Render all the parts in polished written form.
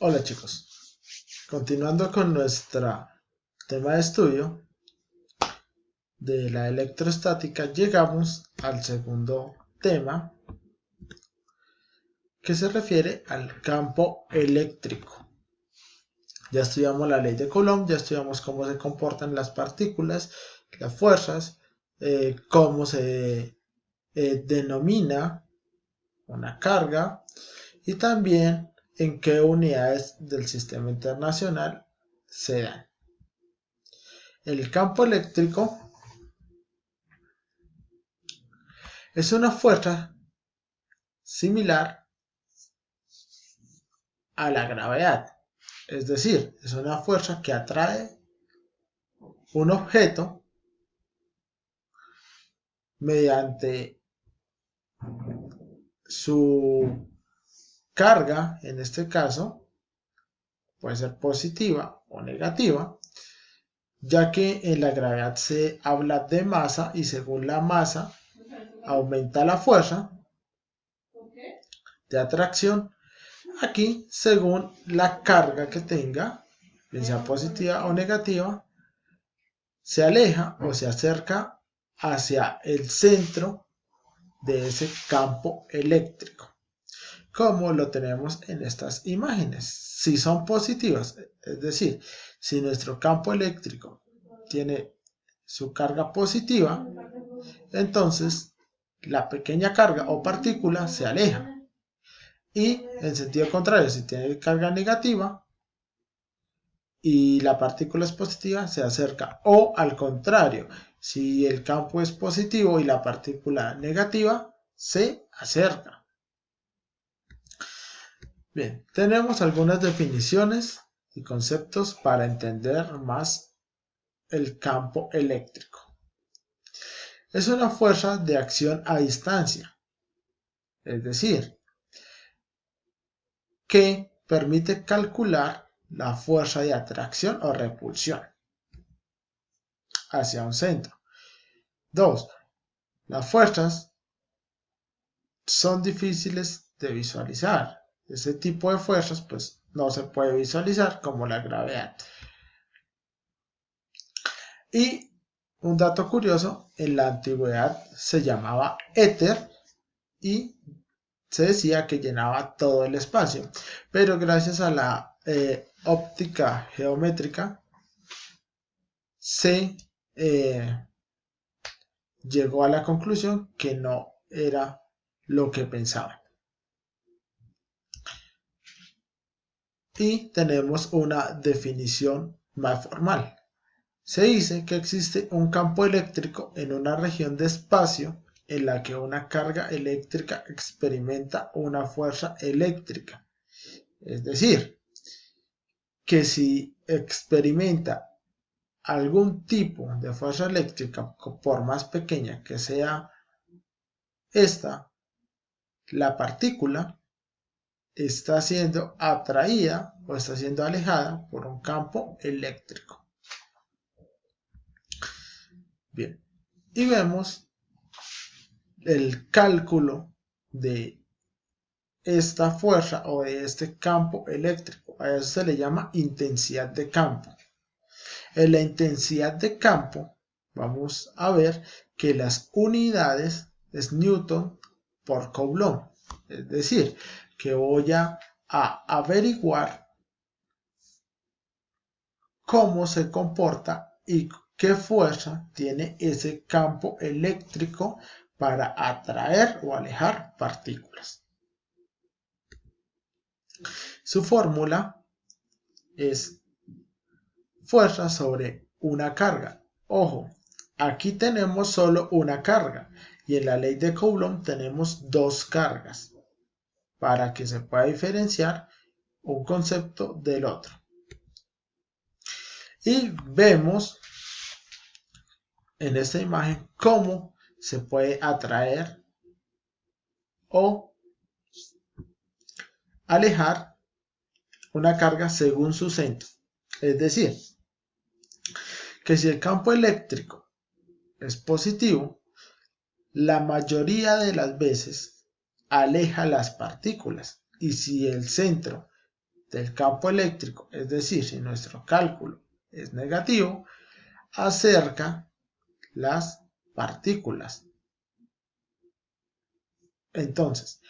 Hola chicos, continuando con nuestro tema de estudio de la electrostática, llegamos al segundo tema que se refiere al campo eléctrico. Ya estudiamos la ley de Coulomb, ya estudiamos cómo se comportan las partículas, las fuerzas, cómo se denomina una carga y también en qué unidades del sistema internacional se dan. El campo eléctrico es una fuerza similar a la gravedad, es decir, es una fuerza que atrae un objeto mediante su carga, en este caso, puede ser positiva o negativa, ya que en la gravedad se habla de masa y según la masa aumenta la fuerza de atracción. Aquí, según la carga que tenga, bien sea positiva o negativa, se aleja o se acerca hacia el centro de ese campo eléctrico, como lo tenemos en estas imágenes. Si son positivas, es decir, si nuestro campo eléctrico tiene su carga positiva, entonces la pequeña carga o partícula se aleja. Y en sentido contrario, si tiene carga negativa y la partícula es positiva, se acerca. O al contrario, si el campo es positivo y la partícula negativa, se acerca. Bien, tenemos algunas definiciones y conceptos para entender más el campo eléctrico. Es una fuerza de acción a distancia, es decir, que permite calcular la fuerza de atracción o repulsión hacia un centro. 2. Las fuerzas son difíciles de visualizar. Ese tipo de fuerzas pues no se puede visualizar como la gravedad. Y un dato curioso, en la antigüedad se llamaba éter y se decía que llenaba todo el espacio, pero gracias a la óptica geométrica se llegó a la conclusión que no era lo que pensaban. Y tenemos una definición más formal. Se dice que existe un campo eléctrico en una región de espacio en la que una carga eléctrica experimenta una fuerza eléctrica. Es decir, que si experimenta algún tipo de fuerza eléctrica, por más pequeña que sea esta, la partícula está siendo atraída o está siendo alejada por un campo eléctrico. Bien, y vemos el cálculo de esta fuerza o de este campo eléctrico. A eso se le llama intensidad de campo. En la intensidad de campo vamos a ver que las unidades es Newton por Coulomb. Es decir, que voy a averiguar cómo se comporta y qué fuerza tiene ese campo eléctrico para atraer o alejar partículas. Su fórmula es fuerza sobre una carga. Ojo, aquí tenemos solo una carga y en la ley de Coulomb tenemos dos cargas para que se pueda diferenciar un concepto del otro. Y vemos en esta imagen cómo se puede atraer o alejar una carga según su centro. Es decir, que si el campo eléctrico es positivo, la mayoría de las veces aleja las partículas. Y si el centro del campo eléctrico, es decir, si nuestro cálculo es negativo, acerca las partículas. Entonces,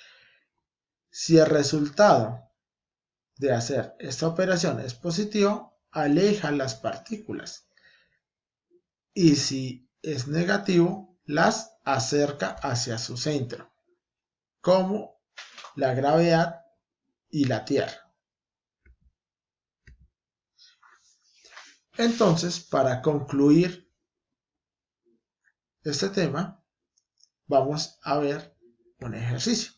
si el resultado de hacer esta operación es positivo, aleja las partículas. Y si es negativo, las acerca hacia su centro, como la gravedad y la Tierra. Entonces, para concluir este tema, vamos a ver un ejercicio.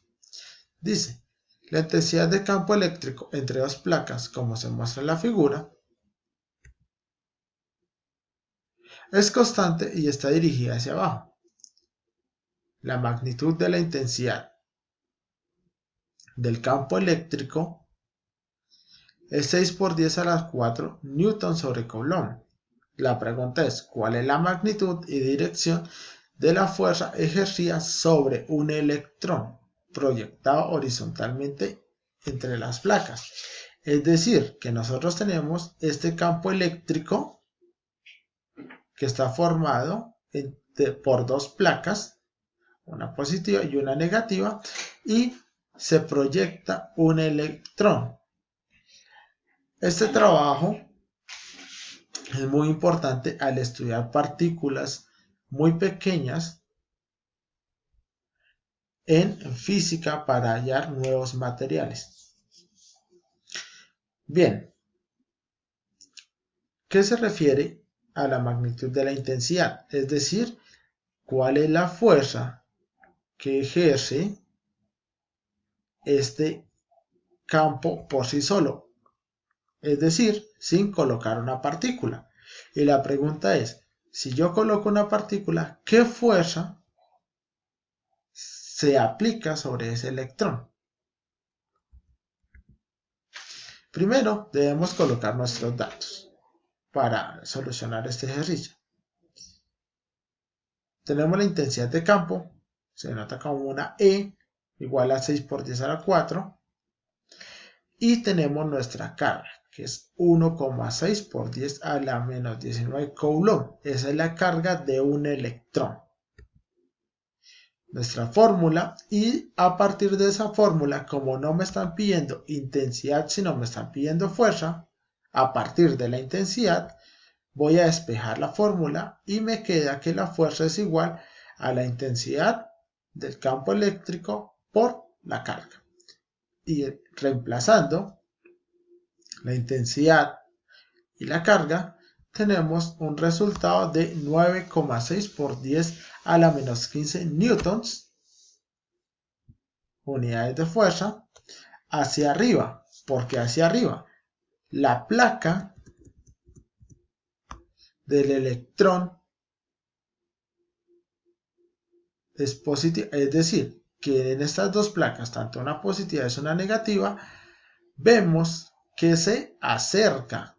Dice, la intensidad de campo eléctrico entre dos placas, como se muestra en la figura, es constante y está dirigida hacia abajo. La magnitud de la intensidad del campo eléctrico es 6 por 10 a la 4 newton sobre coulomb. La pregunta es, ¿cuál es la magnitud y dirección de la fuerza ejercida sobre un electrón proyectado horizontalmente entre las placas? Es decir, que nosotros tenemos este campo eléctrico que está formado por dos placas, una positiva y una negativa, y se proyecta un electrón. Este trabajo es muy importante al estudiar partículas muy pequeñas en física para hallar nuevos materiales. Bien, ¿qué se refiere a la magnitud de la intensidad? Es decir, ¿cuál es la fuerza que ejerce este campo por sí solo? Es decir, sin colocar una partícula. Y la pregunta es, si yo coloco una partícula, ¿qué fuerza se aplica sobre ese electrón? Primero debemos colocar nuestros datos para solucionar este ejercicio. Tenemos la intensidad de campo, se nota como una E igual a 6 por 10 a la 4. Y tenemos nuestra carga, que es 1,6 por 10 a la menos 19 coulomb. Esa es la carga de un electrón. Nuestra fórmula, y a partir de esa fórmula, como no me están pidiendo intensidad, sino me están pidiendo fuerza, a partir de la intensidad, voy a despejar la fórmula y me queda que la fuerza es igual a la intensidad del campo eléctrico por la carga. Y reemplazando la intensidad y la carga, tenemos un resultado de 9,6 por 10 a la menos 15 newtons, unidades de fuerza, hacia arriba. ¿Por qué hacia arriba? La placa del electrón es positiva, es decir, que en estas dos placas, tanto una positiva como una negativa, vemos que se acerca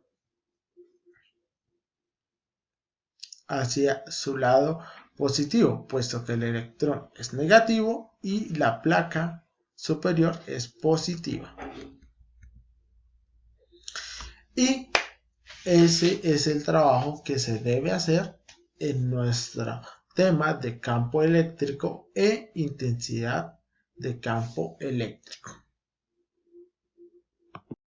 hacia su lado positivo, puesto que el electrón es negativo y la placa superior es positiva. Y ese es el trabajo que se debe hacer en nuestro tema de campo eléctrico e intensidad de campo eléctrico.